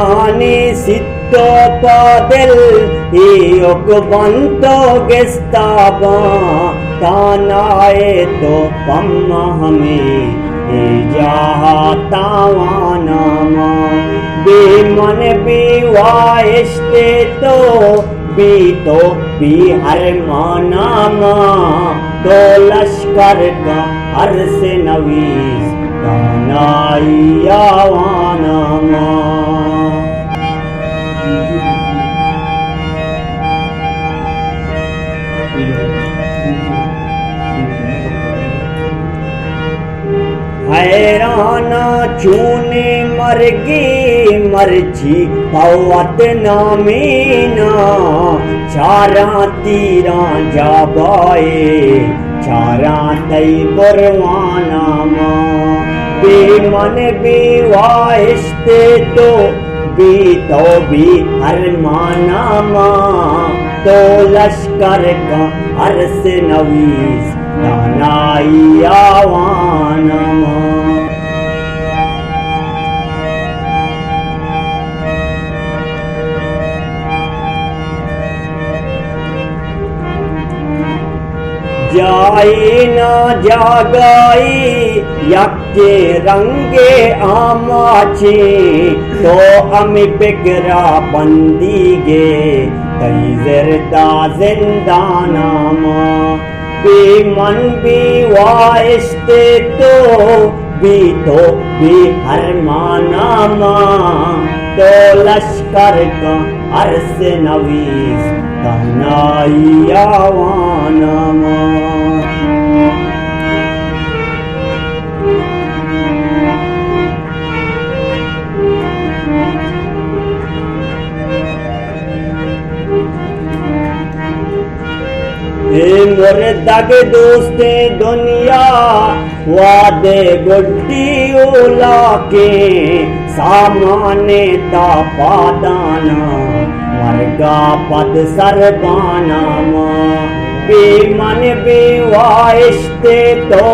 Airani sitto padel iok banto gestaba tanae to pamma hame jahatanama biman biwaiste to बीतो Bihar मानामा तो लश्कर का हर से नवीस तानाइया वानामा हैराना चूने मरगी मर्जी पवत नामीना चारा तीरा जाबाए चारा तई बरवाना बेमन बेवाइस्ते तो बीतो भी हरमाना तो लश्कर का हर से नवीस तानाइया वानामा जाई ना जागाई यक्के रंगे आमाचे तो अमी पिकरा बंदी गे कई जरदा जिंदानामा बेमन बेवाइस्ते तो बीतो भी हरमानामा तो लश्कर का हर से नवीस तानाइया वानामा मोरे दागे दोस्ते दुनिया वादे गुड्डी ओला के सामाने ता पादाना वर्गा पद सरबाना बेमन बेवाइस्ते तो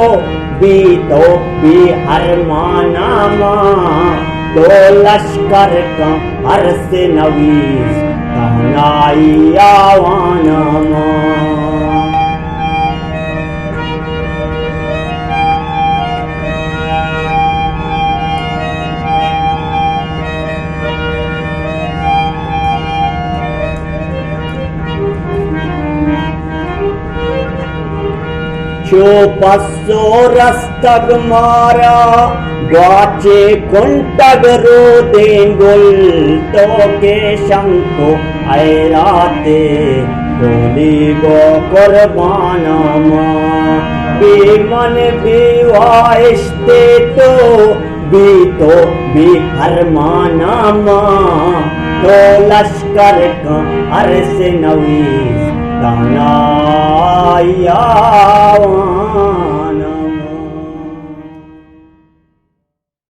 बीतो भी हरमाना तो लश्कर का हर से नवीस तानाइया वानामा चो पस्सो रस्तग मारा ग्वाचे कुंटग रो देंगुल तो के शंको ऐराते गोली गो कुर्बाना बेमन बेवाइस्ते तो बीतो भी हरमाना तो लश्कर का हर से नवीस तानाइया